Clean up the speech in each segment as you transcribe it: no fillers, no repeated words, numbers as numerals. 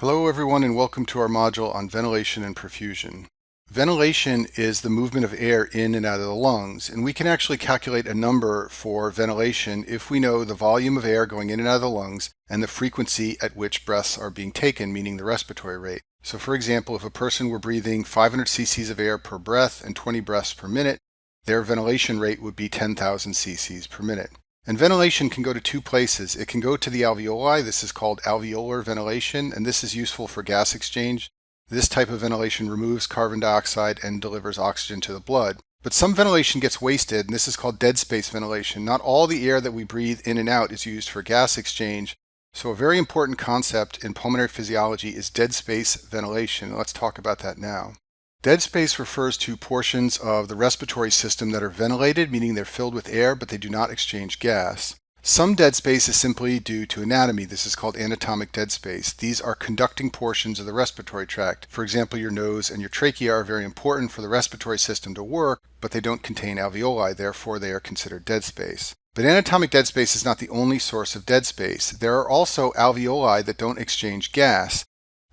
Hello everyone and welcome to our module on ventilation and perfusion. Ventilation is the movement of air in and out of the lungs, and we can actually calculate a number for ventilation if we know the volume of air going in and out of the lungs and the frequency at which breaths are being taken, meaning the respiratory rate. So for example, if a person were breathing 500 cc's of air per breath and 20 breaths per minute, their ventilation rate would be 10,000 cc's per minute. And ventilation can go to two places. It can go to the alveoli. This is called alveolar ventilation, and this is useful for gas exchange. This type of ventilation removes carbon dioxide and delivers oxygen to the blood. But some ventilation gets wasted, and this is called dead space ventilation. Not all the air that we breathe in and out is used for gas exchange. So a very important concept in pulmonary physiology is dead space ventilation. Let's talk about that now. Dead space refers to portions of the respiratory system that are ventilated, meaning they're filled with air, but they do not exchange gas. Some dead space is simply due to anatomy. This is called anatomic dead space. These are conducting portions of the respiratory tract. For example, your nose and your trachea are very important for the respiratory system to work, but they don't contain alveoli, therefore they are considered dead space. But anatomic dead space is not the only source of dead space. There are also alveoli that don't exchange gas.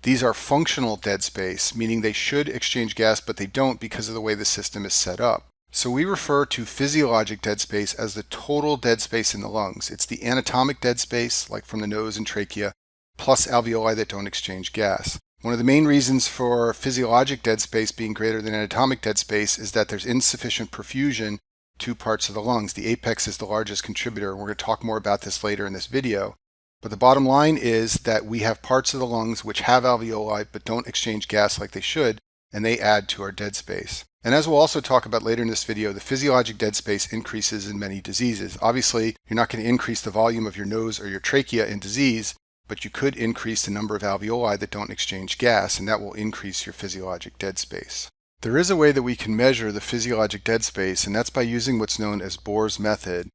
These are functional dead space, meaning they should exchange gas, but they don't because of the way the system is set up. So we refer to physiologic dead space as the total dead space in the lungs. It's the anatomic dead space, like from the nose and trachea, plus alveoli that don't exchange gas. One of the main reasons for physiologic dead space being greater than anatomic dead space is that there's insufficient perfusion to parts of the lungs. The apex is the largest contributor, and we're going to talk more about this later in this video. But the bottom line is that we have parts of the lungs which have alveoli but don't exchange gas like they should, and they add to our dead space. And as we'll also talk about later in this video, the physiologic dead space increases in many diseases. Obviously, you're not going to increase the volume of your nose or your trachea in disease, but you could increase the number of alveoli that don't exchange gas, and that will increase your physiologic dead space. There is a way that we can measure the physiologic dead space, and that's by using what's known as Bohr's method.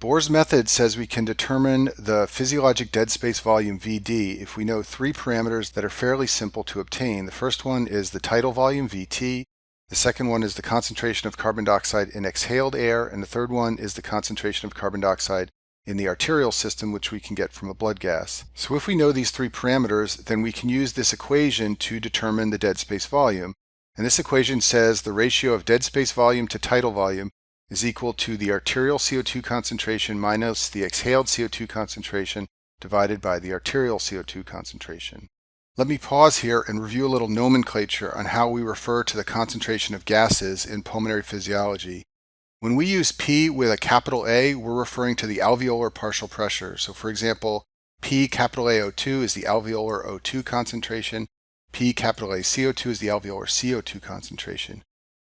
Bohr's method says we can determine the physiologic dead space volume Vd if we know three parameters that are fairly simple to obtain. The first one is the tidal volume Vt, the second one is the concentration of carbon dioxide in exhaled air, and the third one is the concentration of carbon dioxide in the arterial system, which we can get from a blood gas. So if we know these three parameters, then we can use this equation to determine the dead space volume. And this equation says the ratio of dead space volume to tidal volume is equal to the arterial CO2 concentration minus the exhaled CO2 concentration divided by the arterial CO2 concentration. Let me pause here and review a little nomenclature on how we refer to the concentration of gases in pulmonary physiology. When we use P with a capital A, we're referring to the alveolar partial pressure. So for example, P capital AO2 is the alveolar O2 concentration. P capital A CO2 is the alveolar CO2 concentration.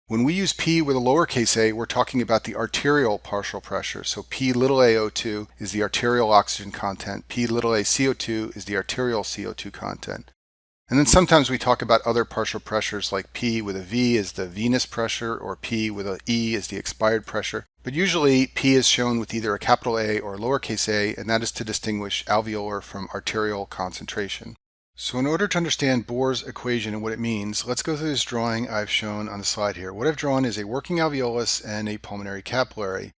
When we use P with a lowercase a, we're talking about the arterial partial pressure. So P little AO2 is the arterial oxygen content. P little a CO2 is the arterial CO2 content. And then sometimes we talk about other partial pressures like P with a V is the venous pressure or P with an E is the expired pressure. But usually P is shown with either a capital A or a lowercase a, and that is to distinguish alveolar from arterial concentration. So in order to understand Bohr's equation and what it means, let's go through this drawing I've shown on the slide here. What I've drawn is a working alveolus and a pulmonary capillary.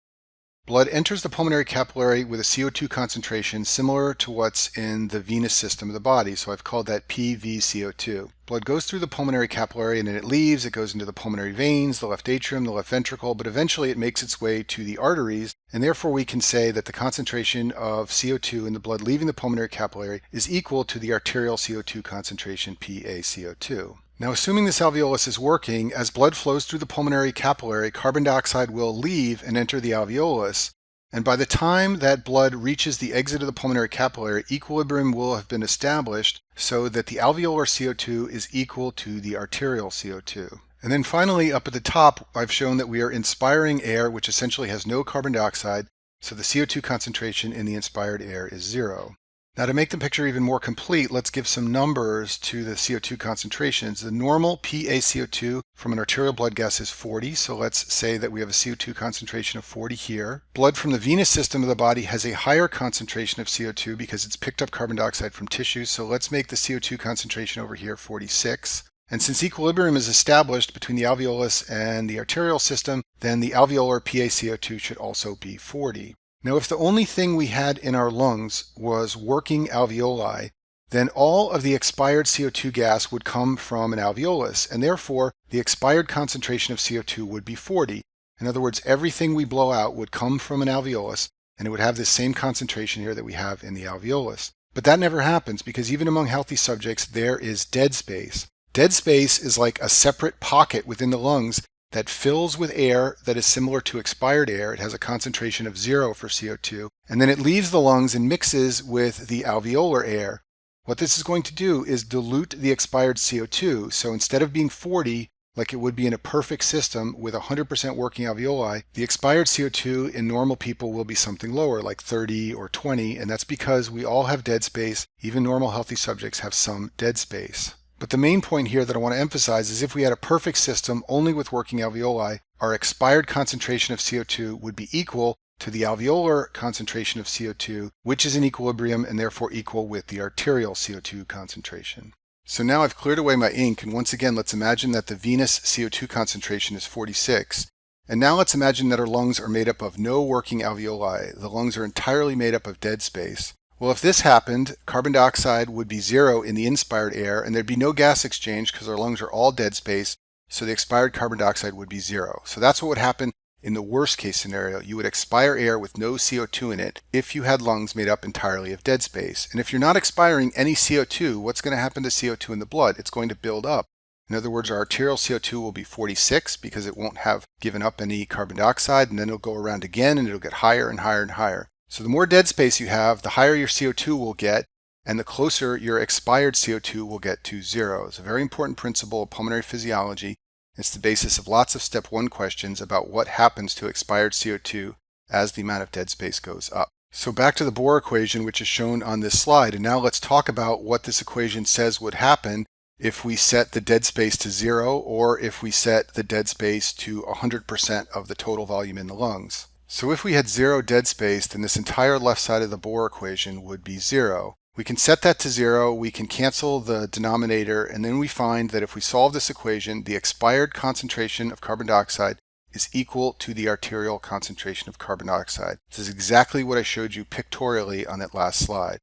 Blood enters the pulmonary capillary with a CO2 concentration similar to what's in the venous system of the body, so I've called that PvCO2. Blood goes through the pulmonary capillary and then it leaves, it goes into the pulmonary veins, the left atrium, the left ventricle, but eventually it makes its way to the arteries, and therefore we can say that the concentration of CO2 in the blood leaving the pulmonary capillary is equal to the arterial CO2 concentration PaCO2. Now, assuming this alveolus is working, as blood flows through the pulmonary capillary, carbon dioxide will leave and enter the alveolus, and by the time that blood reaches the exit of the pulmonary capillary, equilibrium will have been established so that the alveolar CO2 is equal to the arterial CO2. And then finally, up at the top, I've shown that we are inspiring air, which essentially has no carbon dioxide, so the CO2 concentration in the inspired air is 0. Now to make the picture even more complete, let's give some numbers to the CO2 concentrations. The normal PaCO2 from an arterial blood gas is 40, so let's say that we have a CO2 concentration of 40 here. Blood from the venous system of the body has a higher concentration of CO2 because it's picked up carbon dioxide from tissues, so let's make the CO2 concentration over here 46. And since equilibrium is established between the alveolus and the arterial system, then the alveolar PaCO2 should also be 40. Now, if the only thing we had in our lungs was working alveoli, then all of the expired CO2 gas would come from an alveolus, and therefore the expired concentration of CO2 would be 40. In other words, everything we blow out would come from an alveolus, and it would have this same concentration here that we have in the alveolus. But that never happens because even among healthy subjects, there is dead space. Dead space is like a separate pocket within the lungs that fills with air that is similar to expired air. It has a concentration of 0 for CO2, and then it leaves the lungs and mixes with the alveolar air. What this is going to do is dilute the expired CO2, so instead of being 40, like it would be in a perfect system with 100% working alveoli, the expired CO2 in normal people will be something lower, like 30 or 20, and that's because we all have dead space. Even normal healthy subjects have some dead space. But the main point here that I want to emphasize is if we had a perfect system only with working alveoli, our expired concentration of CO2 would be equal to the alveolar concentration of CO2, which is in equilibrium and therefore equal with the arterial CO2 concentration. So now I've cleared away my ink, and once again let's imagine that the venous CO2 concentration is 46. And now let's imagine that our lungs are made up of no working alveoli. The lungs are entirely made up of dead space. Well, if this happened, carbon dioxide would be 0 in the inspired air, and there'd be no gas exchange because our lungs are all dead space, so the expired carbon dioxide would be 0. So that's what would happen in the worst case scenario. You would expire air with no CO2 in it if you had lungs made up entirely of dead space. And if you're not expiring any CO2, what's going to happen to CO2 in the blood? It's going to build up. In other words, our arterial CO2 will be 46 because it won't have given up any carbon dioxide, and then it'll go around again and it'll get higher and higher and higher. So the more dead space you have, the higher your CO2 will get, and the closer your expired CO2 will get to 0. It's a very important principle of pulmonary physiology. It's the basis of lots of step 1 questions about what happens to expired CO2 as the amount of dead space goes up. So back to the Bohr equation, which is shown on this slide, and now let's talk about what this equation says would happen if we set the dead space to 0 or if we set the dead space to 100% of the total volume in the lungs. So if we had 0 dead space, then this entire left side of the Bohr equation would be 0. We can set that to 0, we can cancel the denominator, and then we find that if we solve this equation, the expired concentration of carbon dioxide is equal to the arterial concentration of carbon dioxide. This is exactly what I showed you pictorially on that last slide.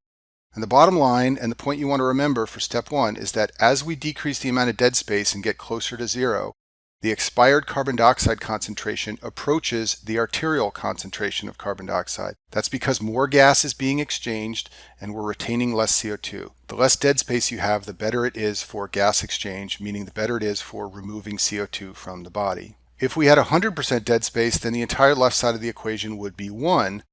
And the bottom line, and the point you want to remember for step 1, is that as we decrease the amount of dead space and get closer to 0, the expired carbon dioxide concentration approaches the arterial concentration of carbon dioxide. That's because more gas is being exchanged and we're retaining less CO2. The less dead space you have, the better it is for gas exchange, meaning the better it is for removing CO2 from the body. If we had 100% dead space, then the entire left side of the equation would be 1.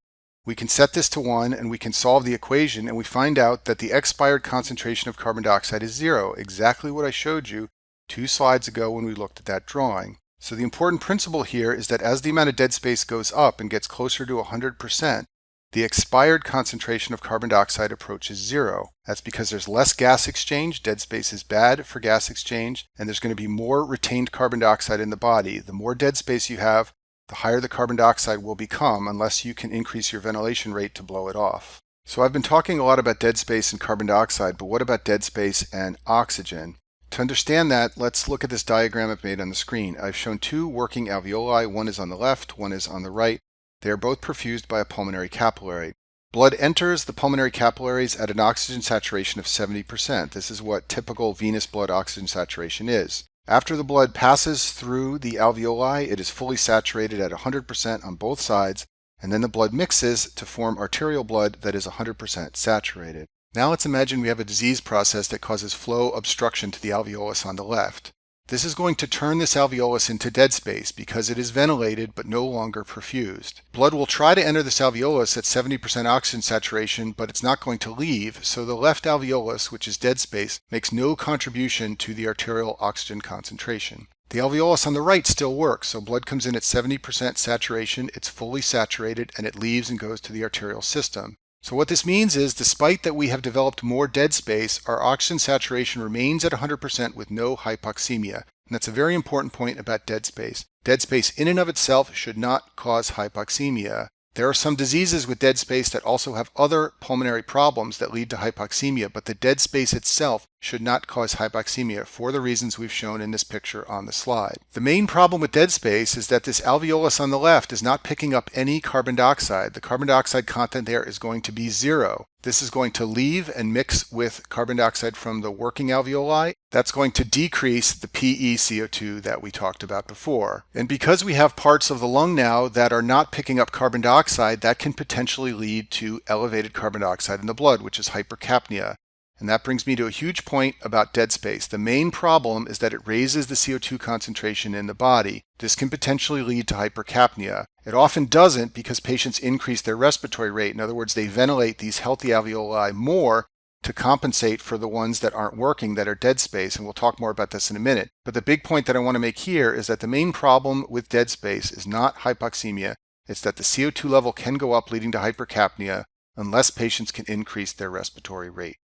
We can set this to 1 and we can solve the equation, and we find out that the expired concentration of carbon dioxide is 0, exactly what I showed you 2 slides ago when we looked at that drawing. So the important principle here is that as the amount of dead space goes up and gets closer to 100%, the expired concentration of carbon dioxide approaches 0. That's because there's less gas exchange. Dead space is bad for gas exchange, and there's going to be more retained carbon dioxide in the body. The more dead space you have, the higher the carbon dioxide will become unless you can increase your ventilation rate to blow it off. So I've been talking a lot about dead space and carbon dioxide, but what about dead space and oxygen? To understand that, let's look at this diagram I've made on the screen. I've shown 2 working alveoli. One is on the left, one is on the right. They are both perfused by a pulmonary capillary. Blood enters the pulmonary capillaries at an oxygen saturation of 70%. This is what typical venous blood oxygen saturation is. After the blood passes through the alveoli, it is fully saturated at 100% on both sides, and then the blood mixes to form arterial blood that is 100% saturated. Now let's imagine we have a disease process that causes flow obstruction to the alveolus on the left. This is going to turn this alveolus into dead space because it is ventilated but no longer perfused. Blood will try to enter this alveolus at 70% oxygen saturation, but it's not going to leave, so the left alveolus, which is dead space, makes no contribution to the arterial oxygen concentration. The alveolus on the right still works, so blood comes in at 70% saturation, it's fully saturated, and it leaves and goes to the arterial system. So what this means is, despite that we have developed more dead space, our oxygen saturation remains at 100% with no hypoxemia. And that's a very important point about dead space. Dead space in and of itself should not cause hypoxemia. There are some diseases with dead space that also have other pulmonary problems that lead to hypoxemia, but the dead space itself should not cause hypoxemia for the reasons we've shown in this picture on the slide. The main problem with dead space is that this alveolus on the left is not picking up any carbon dioxide. The carbon dioxide content there is going to be 0. This is going to leave and mix with carbon dioxide from the working alveoli. That's going to decrease the PeCO2 that we talked about before. And because we have parts of the lung now that are not picking up carbon dioxide, that can potentially lead to elevated carbon dioxide in the blood, which is hypercapnia. And that brings me to a huge point about dead space. The main problem is that it raises the CO2 concentration in the body. This can potentially lead to hypercapnia. It often doesn't because patients increase their respiratory rate. In other words, they ventilate these healthy alveoli more to compensate for the ones that aren't working, that are dead space, and we'll talk more about this in a minute. But the big point that I want to make here is that the main problem with dead space is not hypoxemia. It's that the CO2 level can go up, leading to hypercapnia, unless patients can increase their respiratory rate.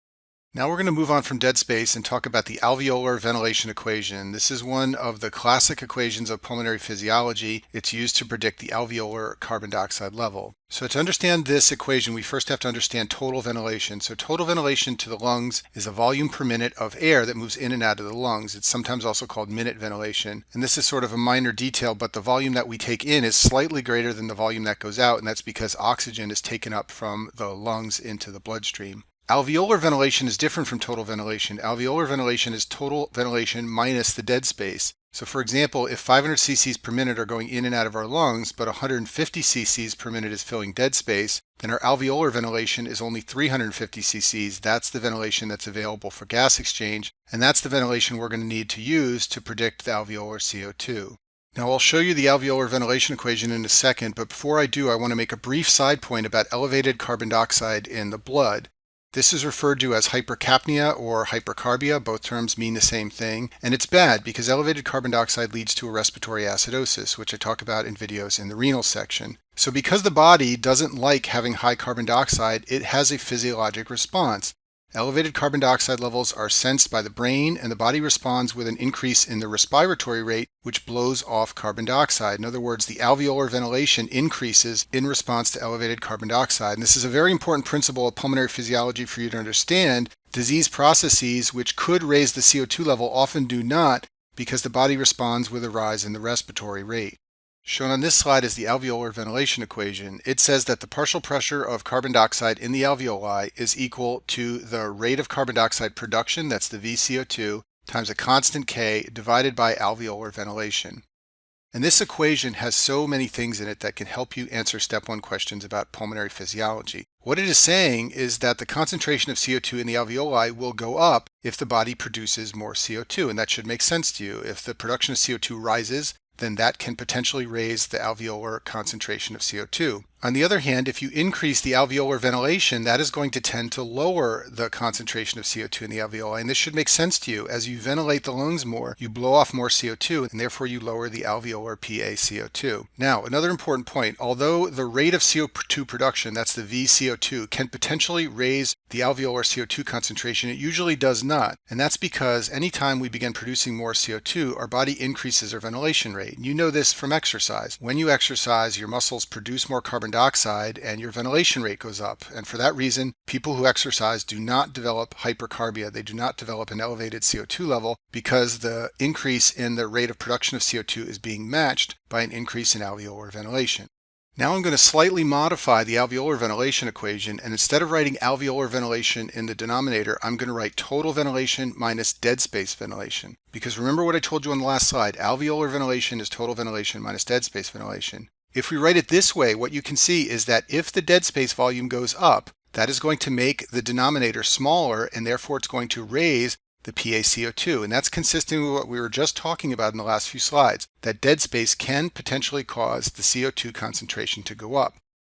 Now we're going to move on from dead space and talk about the alveolar ventilation equation. This is one of the classic equations of pulmonary physiology. It's used to predict the alveolar carbon dioxide level. So to understand this equation, we first have to understand total ventilation. So total ventilation to the lungs is a volume per minute of air that moves in and out of the lungs. It's sometimes also called minute ventilation. And this is sort of a minor detail, but the volume that we take in is slightly greater than the volume that goes out, and that's because oxygen is taken up from the lungs into the bloodstream. Alveolar ventilation is different from total ventilation. Alveolar ventilation is total ventilation minus the dead space. So for example, if 500 cc's per minute are going in and out of our lungs, but 150 cc's per minute is filling dead space, then our alveolar ventilation is only 350 cc's. That's the ventilation that's available for gas exchange, and that's the ventilation we're going to need to use to predict the alveolar CO2. Now I'll show you the alveolar ventilation equation in a second, but before I do, I want to make a brief side point about elevated carbon dioxide in the blood. This is referred to as hypercapnia or hypercarbia. Both terms mean the same thing. And it's bad because elevated carbon dioxide leads to a respiratory acidosis, which I talk about in videos in the renal section. So because the body doesn't like having high carbon dioxide, it has a physiologic response. Elevated carbon dioxide levels are sensed by the brain, and the body responds with an increase in the respiratory rate, which blows off carbon dioxide. In other words, the alveolar ventilation increases in response to elevated carbon dioxide. And this is a very important principle of pulmonary physiology for you to understand. Disease processes which could raise the CO2 level often do not, because the body responds with a rise in the respiratory rate. Shown on this slide is the alveolar ventilation equation. It says that the partial pressure of carbon dioxide in the alveoli is equal to the rate of carbon dioxide production, that's the VCO2, times a constant K divided by alveolar ventilation. And this equation has so many things in it that can help you answer step 1 questions about pulmonary physiology. What it is saying is that the concentration of CO2 in the alveoli will go up if the body produces more CO2, and that should make sense to you. If the production of CO2 rises, then that can potentially raise the alveolar concentration of CO2. On the other hand, if you increase the alveolar ventilation, that is going to tend to lower the concentration of CO2 in the alveoli. And this should make sense to you. As you ventilate the lungs more, you blow off more CO2, and therefore you lower the alveolar PaCO2. Now, another important point, although the rate of CO2 production, that's the VCO2, can potentially raise the alveolar CO2 concentration, it usually does not. And that's because anytime we begin producing more CO2, our body increases our ventilation rate. And you know this from exercise. When you exercise, your muscles produce more carbon dioxide and your ventilation rate goes up. And for that reason, people who exercise do not develop hypercarbia. They do not develop an elevated CO2 level because the increase in the rate of production of CO2 is being matched by an increase in alveolar ventilation. Now I'm going to slightly modify the alveolar ventilation equation, and instead of writing alveolar ventilation in the denominator, I'm going to write total ventilation minus dead space ventilation. Because remember what I told you on the last slide, alveolar ventilation is total ventilation minus dead space ventilation. If we write it this way, what you can see is that if the dead space volume goes up, that is going to make the denominator smaller, and therefore it's going to raise the PaCO2. And that's consistent with what we were just talking about in the last few slides, that dead space can potentially cause the CO2 concentration to go up.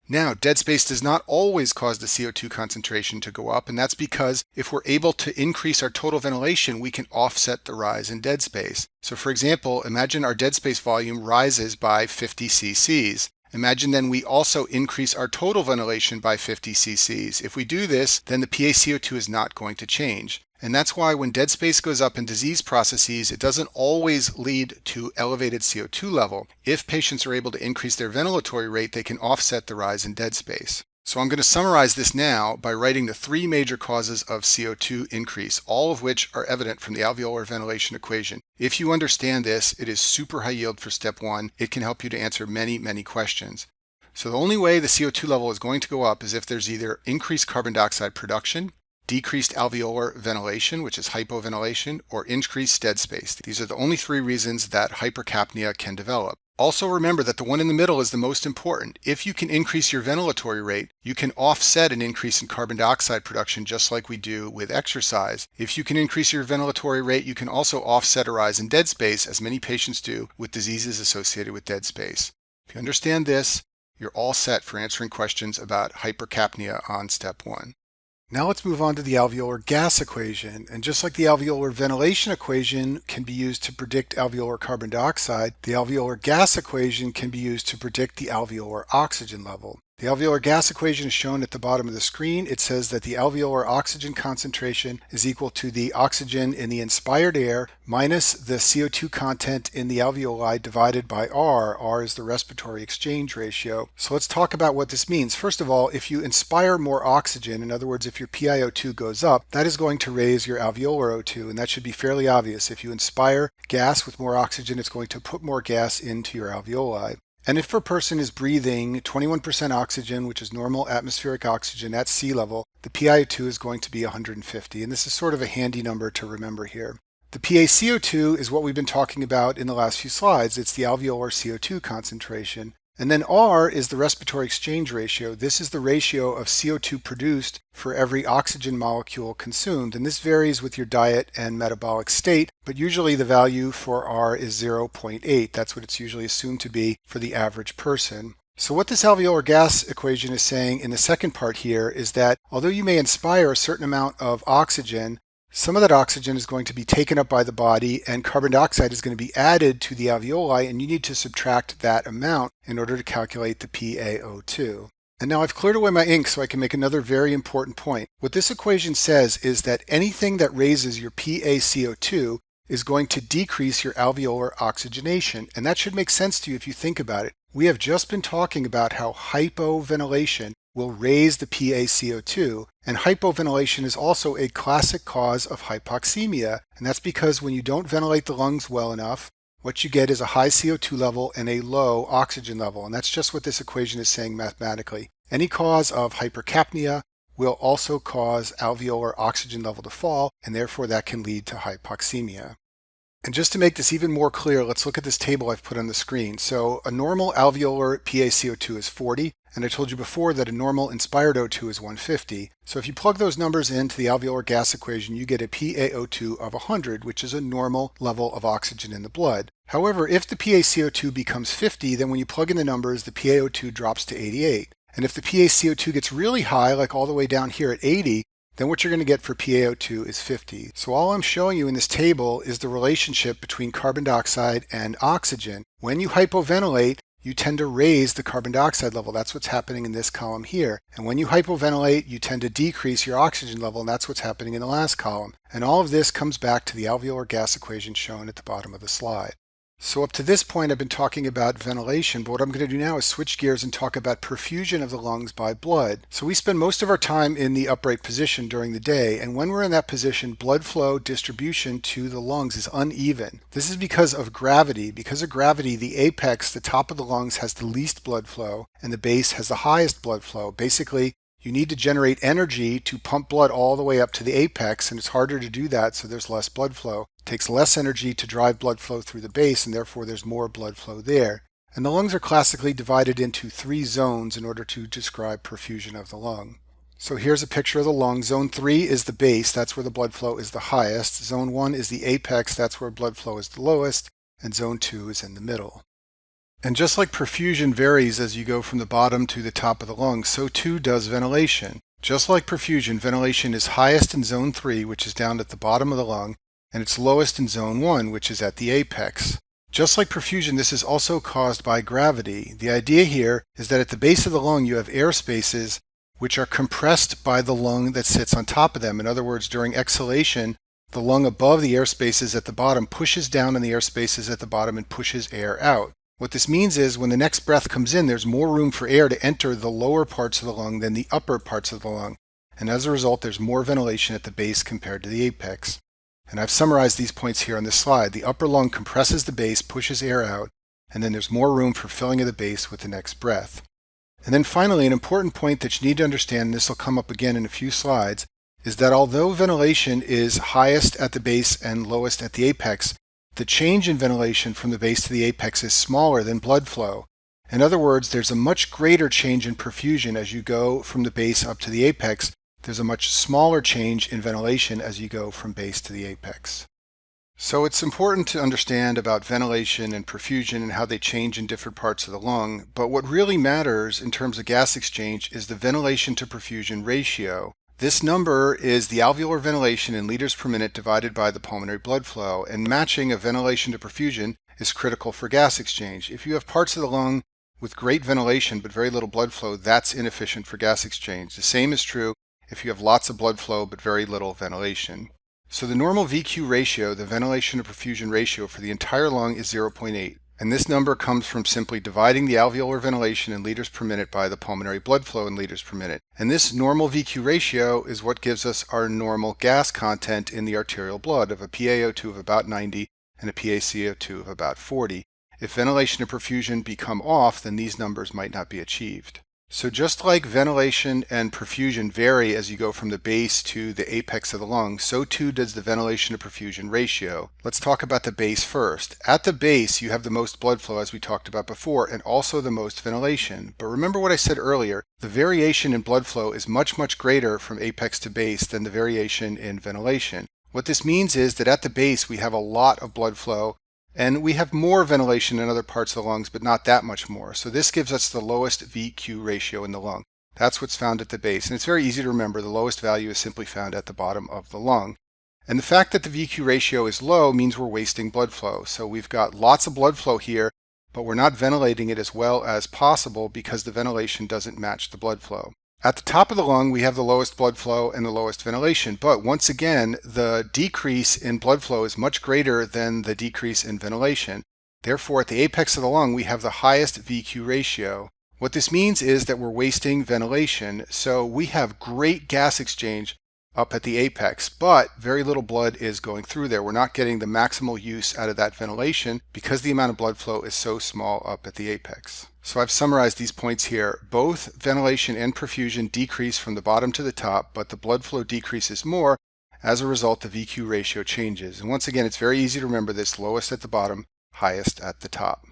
Now, dead space does not always cause the CO2 concentration to go up, and that's because if we're able to increase our total ventilation, we can offset the rise in dead space. So for example, imagine our dead space volume rises by 50 cc's. Imagine then we also increase our total ventilation by 50 cc's. If we do this, then the PaCO2 is not going to change. And that's why when dead space goes up in disease processes, it doesn't always lead to elevated CO2 level. If patients are able to increase their ventilatory rate, they can offset the rise in dead space. So I'm going to summarize this now by writing the 3 major causes of CO2 increase, all of which are evident from the alveolar ventilation equation. If you understand this, it is super high yield for step 1. It can help you to answer many questions. So the only way the CO2 level is going to go up is if there's either increased carbon dioxide production, decreased alveolar ventilation, which is hypoventilation, or increased dead space. These are the only three reasons that hypercapnia can develop. Also remember that the one in the middle is the most important. If you can increase your ventilatory rate, you can offset an increase in carbon dioxide production just like we do with exercise. If you can increase your ventilatory rate, you can also offset a rise in dead space, as many patients do with diseases associated with dead space. If you understand this, you're all set for answering questions about hypercapnia on step 1. Now let's move on to the alveolar gas equation. And just like the alveolar ventilation equation can be used to predict alveolar carbon dioxide, the alveolar gas equation can be used to predict the alveolar oxygen level. The alveolar gas equation is shown at the bottom of the screen. It says that the alveolar oxygen concentration is equal to the oxygen in the inspired air minus the CO2 content in the alveoli divided by R. R is the respiratory exchange ratio. So let's talk about what this means. First of all, if you inspire more oxygen, in other words, if your PiO2 goes up, that is going to raise your alveolar O2, and that should be fairly obvious. If you inspire gas with more oxygen, it's going to put more gas into your alveoli. And if a person is breathing 21% oxygen, which is normal atmospheric oxygen at sea level, the PiO2 is going to be 150. And this is sort of a handy number to remember here. The PaCO2 is what we've been talking about in the last few slides. It's the alveolar CO2 concentration. And then R is the respiratory exchange ratio. This is the ratio of CO2 produced for every oxygen molecule consumed. And this varies with your diet and metabolic state, but usually the value for R is 0.8. That's what it's usually assumed to be for the average person. So what this alveolar gas equation is saying in the second part here is that although you may inspire a certain amount of oxygen, some of that oxygen is going to be taken up by the body and carbon dioxide is going to be added to the alveoli, and you need to subtract that amount in order to calculate the PaO2. And now I've cleared away my ink so I can make another very important point. What this equation says is that anything that raises your PaCO2 is going to decrease your alveolar oxygenation, and that should make sense to you if you think about it. We have just been talking about how hypoventilation will raise the PaCO2, and hypoventilation is also a classic cause of hypoxemia, and that's because when you don't ventilate the lungs well enough, what you get is a high CO2 level and a low oxygen level, and that's just what this equation is saying mathematically. Any cause of hypercapnia will also cause alveolar oxygen level to fall, and therefore that can lead to hypoxemia. And just to make this even more clear, let's look at this table I've put on the screen. So a normal alveolar PaCO2 is 40, and I told you before that a normal inspired O2 is 150. So if you plug those numbers into the alveolar gas equation, you get a PaO2 of 100, which is a normal level of oxygen in the blood. However, if the PaCO2 becomes 50, then when you plug in the numbers, the PaO2 drops to 88. And if the PaCO2 gets really high, like all the way down here at 80, then what you're going to get for PaO2 is 50. So all I'm showing you in this table is the relationship between carbon dioxide and oxygen. When you hypoventilate, you tend to raise the carbon dioxide level. That's what's happening in this column here. And when you hypoventilate, you tend to decrease your oxygen level, and that's what's happening in the last column. And all of this comes back to the alveolar gas equation shown at the bottom of the slide. So up to this point, I've been talking about ventilation, but what I'm going to do now is switch gears and talk about perfusion of the lungs by blood. So we spend most of our time in the upright position during the day, and when we're in that position, blood flow distribution to the lungs is uneven. This is because of gravity. Because of gravity, the apex, the top of the lungs, has the least blood flow, and the base has the highest blood flow. Basically, you need to generate energy to pump blood all the way up to the apex, and it's harder to do that, so there's less blood flow. It takes less energy to drive blood flow through the base, and therefore there's more blood flow there. And the lungs are classically divided into 3 zones in order to describe perfusion of the lung. So here's a picture of the lung. Zone 3 is the base, that's where the blood flow is the highest. Zone 1 is the apex, that's where blood flow is the lowest, and zone 2 is in the middle. And just like perfusion varies as you go from the bottom to the top of the lung, so too does ventilation. Just like perfusion, ventilation is highest in zone 3, which is down at the bottom of the lung, and it's lowest in zone 1, which is at the apex. Just like perfusion, this is also caused by gravity. The idea here is that at the base of the lung you have air spaces which are compressed by the lung that sits on top of them. In other words, during exhalation, the lung above the air spaces at the bottom pushes down on the air spaces at the bottom and pushes air out. What this means is when the next breath comes in, there's more room for air to enter the lower parts of the lung than the upper parts of the lung. And as a result, there's more ventilation at the base compared to the apex. And I've summarized these points here on this slide. The upper lung compresses the base, pushes air out, and then there's more room for filling of the base with the next breath. And then finally, an important point that you need to understand, and this will come up again in a few slides, is that although ventilation is highest at the base and lowest at the apex, the change in ventilation from the base to the apex is smaller than blood flow. In other words, there's a much greater change in perfusion as you go from the base up to the apex. There's a much smaller change in ventilation as you go from base to the apex. So it's important to understand about ventilation and perfusion and how they change in different parts of the lung, but what really matters in terms of gas exchange is the ventilation to perfusion ratio. This number is the alveolar ventilation in liters per minute divided by the pulmonary blood flow, and matching of ventilation to perfusion is critical for gas exchange. If you have parts of the lung with great ventilation but very little blood flow, that's inefficient for gas exchange. The same is true if you have lots of blood flow but very little ventilation. So the normal VQ ratio, the ventilation to perfusion ratio for the entire lung, is 0.8. And this number comes from simply dividing the alveolar ventilation in liters per minute by the pulmonary blood flow in liters per minute. And this normal VQ ratio is what gives us our normal gas content in the arterial blood of a PaO2 of about 90 and a PaCO2 of about 40. If ventilation and perfusion become off, then these numbers might not be achieved. So just like ventilation and perfusion vary as you go from the base to the apex of the lung, so too does the ventilation to perfusion ratio. Let's talk about the base first. At the base, you have the most blood flow, as we talked about before, and also the most ventilation. But remember what I said earlier, the variation in blood flow is much, much greater from apex to base than the variation in ventilation. What this means is that at the base, we have a lot of blood flow, and we have more ventilation in other parts of the lungs, but not that much more. So this gives us the lowest VQ ratio in the lung. That's what's found at the base. And it's very easy to remember. The lowest value is simply found at the bottom of the lung. And the fact that the VQ ratio is low means we're wasting blood flow. So we've got lots of blood flow here, but we're not ventilating it as well as possible because the ventilation doesn't match the blood flow. At the top of the lung, we have the lowest blood flow and the lowest ventilation, but once again, the decrease in blood flow is much greater than the decrease in ventilation. Therefore, at the apex of the lung, we have the highest VQ ratio. What this means is that we're wasting ventilation, so we have great gas exchange up at the apex, but very little blood is going through there. We're not getting the maximal use out of that ventilation because the amount of blood flow is so small up at the apex. So I've summarized these points here. Both ventilation and perfusion decrease from the bottom to the top, but the blood flow decreases more. As a result, the VQ ratio changes. And once again, it's very easy to remember this: lowest at the bottom, highest at the top.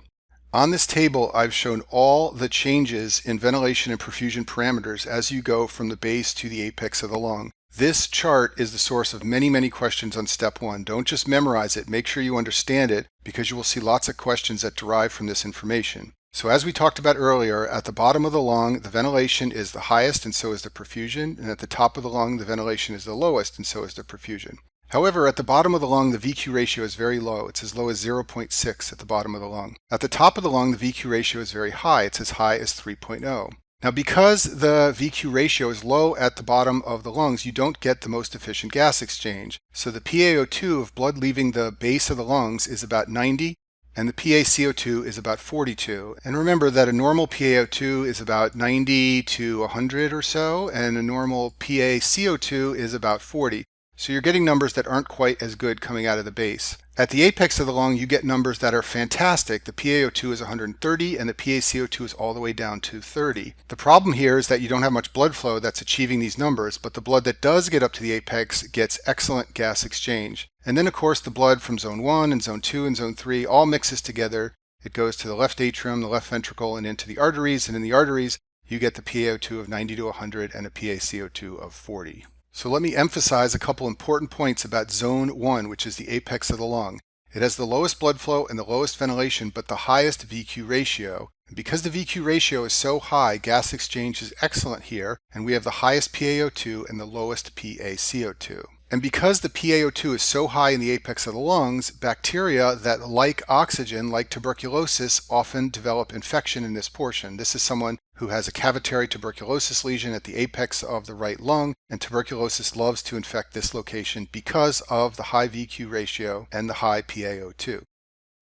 On this table, I've shown all the changes in ventilation and perfusion parameters as you go from the base to the apex of the lung. This chart is the source of many, many questions on step 1. Don't just memorize it, make sure you understand it, because you will see lots of questions that derive from this information. So as we talked about earlier, at the bottom of the lung, the ventilation is the highest and so is the perfusion, and at the top of the lung, the ventilation is the lowest and so is the perfusion. However, at the bottom of the lung, the VQ ratio is very low. It's as low as 0.6 at the bottom of the lung. At the top of the lung, the VQ ratio is very high. It's as high as 3.0. Now, because the VQ ratio is low at the bottom of the lungs, you don't get the most efficient gas exchange. So the PaO2 of blood leaving the base of the lungs is about 90, and the PaCO2 is about 42. And remember that a normal PaO2 is about 90 to 100 or so, and a normal PaCO2 is about 40. So you're getting numbers that aren't quite as good coming out of the base. At the apex of the lung, you get numbers that are fantastic. The PaO2 is 130 and the PaCO2 is all the way down to 30. The problem here is that you don't have much blood flow that's achieving these numbers, but the blood that does get up to the apex gets excellent gas exchange. And then of course the blood from zone 1 and zone 2 and zone 3 all mixes together. It goes to the left atrium, the left ventricle, and into the arteries, and in the arteries you get the PaO2 of 90 to 100 and a PaCO2 of 40. So let me emphasize a couple important points about zone 1, which is the apex of the lung. It has the lowest blood flow and the lowest ventilation, but the highest VQ ratio. And because the VQ ratio is so high, gas exchange is excellent here, and we have the highest PaO2 and the lowest PaCO2. And because the PaO2 is so high in the apex of the lungs, bacteria that like oxygen, like tuberculosis, often develop infection in this portion. This is someone who has a cavitary tuberculosis lesion at the apex of the right lung, and tuberculosis loves to infect this location because of the high VQ ratio and the high PaO2.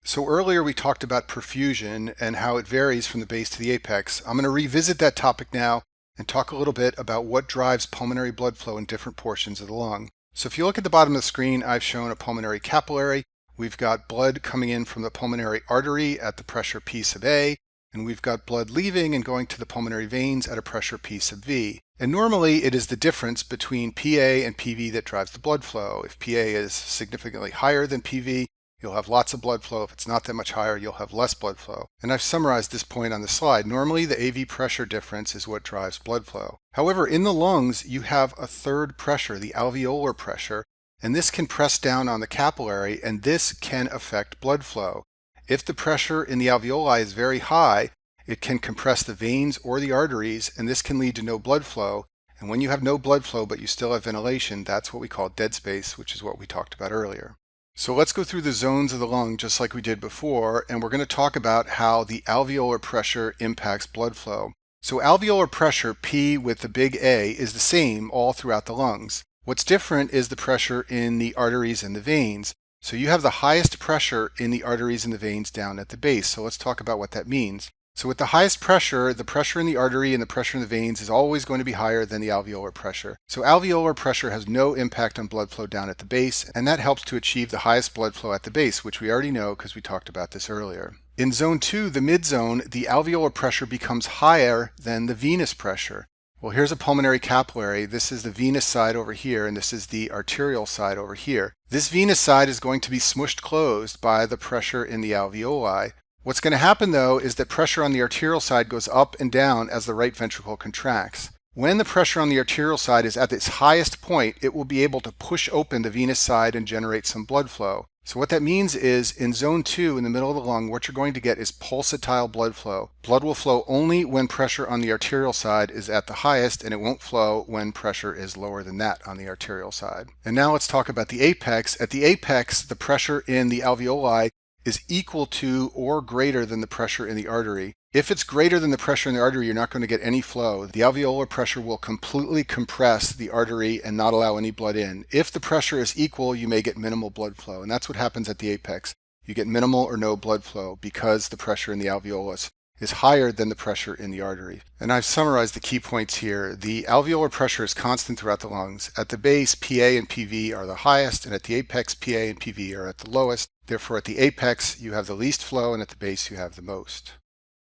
So earlier we talked about perfusion and how it varies from the base to the apex. I'm going to revisit that topic now and talk a little bit about what drives pulmonary blood flow in different portions of the lung. So if you look at the bottom of the screen, I've shown a pulmonary capillary. We've got blood coming in from the pulmonary artery at the pressure P sub A. and we've got blood leaving and going to the pulmonary veins at a pressure P sub V. And normally it is the difference between PA and PV that drives the blood flow. If PA is significantly higher than PV, you'll have lots of blood flow. If it's not that much higher, you'll have less blood flow. And I've summarized this point on the slide. Normally the AV pressure difference is what drives blood flow. However, in the lungs, you have a third pressure, the alveolar pressure, and this can press down on the capillary, and this can affect blood flow. If the pressure in the alveoli is very high, it can compress the veins or the arteries, and this can lead to no blood flow. And when you have no blood flow but you still have ventilation, that's what we call dead space, which is what we talked about earlier. So let's go through the zones of the lung just like we did before, and we're going to talk about how the alveolar pressure impacts blood flow. So alveolar pressure, P with the big A, is the same all throughout the lungs. What's different is the pressure in the arteries and the veins. So you have the highest pressure in the arteries and the veins down at the base. So let's talk about what that means. So with the highest pressure, the pressure in the artery and the pressure in the veins is always going to be higher than the alveolar pressure. So alveolar pressure has no impact on blood flow down at the base, and that helps to achieve the highest blood flow at the base, which we already know because we talked about this earlier. In zone 2, the mid-zone, the alveolar pressure becomes higher than the venous pressure. Well, here's a pulmonary capillary. This is the venous side over here, and this is the arterial side over here. This venous side is going to be smushed closed by the pressure in the alveoli. What's going to happen though is that pressure on the arterial side goes up and down as the right ventricle contracts. When the pressure on the arterial side is at its highest point, it will be able to push open the venous side and generate some blood flow. So what that means is in zone 2 in the middle of the lung, what you're going to get is pulsatile blood flow. Blood will flow only when pressure on the arterial side is at the highest, and it won't flow when pressure is lower than that on the arterial side. And now let's talk about the apex. At the apex, the pressure in the alveoli is equal to or greater than the pressure in the artery. If it's greater than the pressure in the artery, you're not going to get any flow. The alveolar pressure will completely compress the artery and not allow any blood in. If the pressure is equal, you may get minimal blood flow, and that's what happens at the apex. You get minimal or no blood flow because the pressure in the alveolus is higher than the pressure in the artery. And I've summarized the key points here. The alveolar pressure is constant throughout the lungs. At the base, PA and PV are the highest, and at the apex, PA and PV are at the lowest. Therefore, at the apex, you have the least flow, and at the base, you have the most.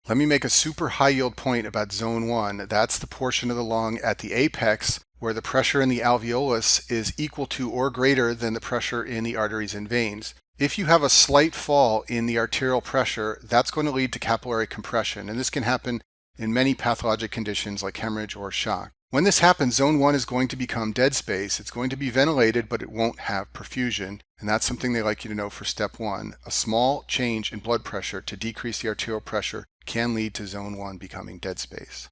Let me make a super high yield point about zone 1. That's the portion of the lung at the apex where the pressure in the alveolus is equal to or greater than the pressure in the arteries and veins. If you have a slight fall in the arterial pressure, that's going to lead to capillary compression, and this can happen in many pathologic conditions like hemorrhage or shock. When this happens, zone 1 is going to become dead space. It's going to be ventilated, but it won't have perfusion, and that's something they like you to know for step 1. A small change in blood pressure to decrease the arterial pressure can lead to zone 1 becoming dead space.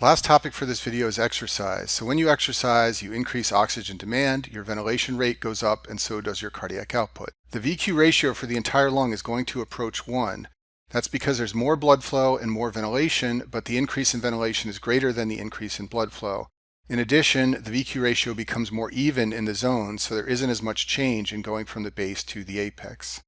Last topic for this video is exercise. So when you exercise, you increase oxygen demand, your ventilation rate goes up, and so does your cardiac output. The VQ ratio for the entire lung is going to approach 1. That's because there's more blood flow and more ventilation, but the increase in ventilation is greater than the increase in blood flow. In addition, the VQ ratio becomes more even in the zones, so there isn't as much change in going from the base to the apex.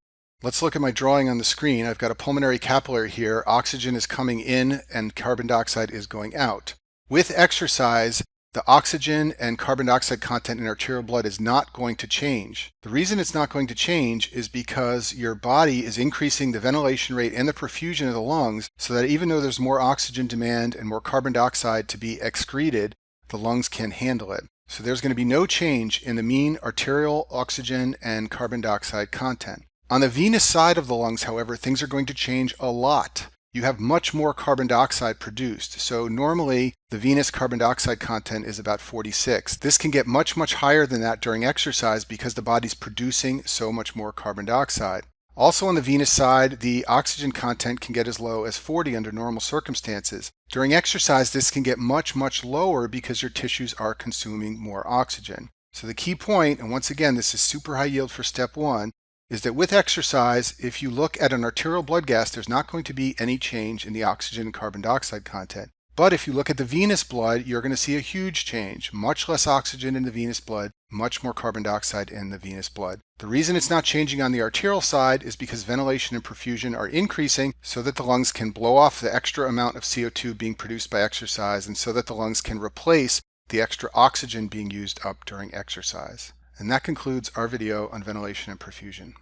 Let's look at my drawing on the screen. I've got a pulmonary capillary here. Oxygen is coming in and carbon dioxide is going out. With exercise, the oxygen and carbon dioxide content in arterial blood is not going to change. The reason it's not going to change is because your body is increasing the ventilation rate and the perfusion of the lungs so that even though there's more oxygen demand and more carbon dioxide to be excreted, the lungs can handle it. So there's going to be no change in the mean arterial oxygen and carbon dioxide content. On the venous side of the lungs, however, things are going to change a lot. You have much more carbon dioxide produced. So normally the venous carbon dioxide content is about 46. This can get much, much higher than that during exercise because the body's producing so much more carbon dioxide. Also on the venous side, the oxygen content can get as low as 40 under normal circumstances. During exercise, this can get much, much lower because your tissues are consuming more oxygen. So the key point, and once again, this is super high yield for step 1, is that with exercise, if you look at an arterial blood gas, there's not going to be any change in the oxygen and carbon dioxide content. But if you look at the venous blood, you're going to see a huge change. Much less oxygen in the venous blood, much more carbon dioxide in the venous blood. The reason it's not changing on the arterial side is because ventilation and perfusion are increasing so that the lungs can blow off the extra amount of CO2 being produced by exercise and so that the lungs can replace the extra oxygen being used up during exercise. And that concludes our video on ventilation and perfusion.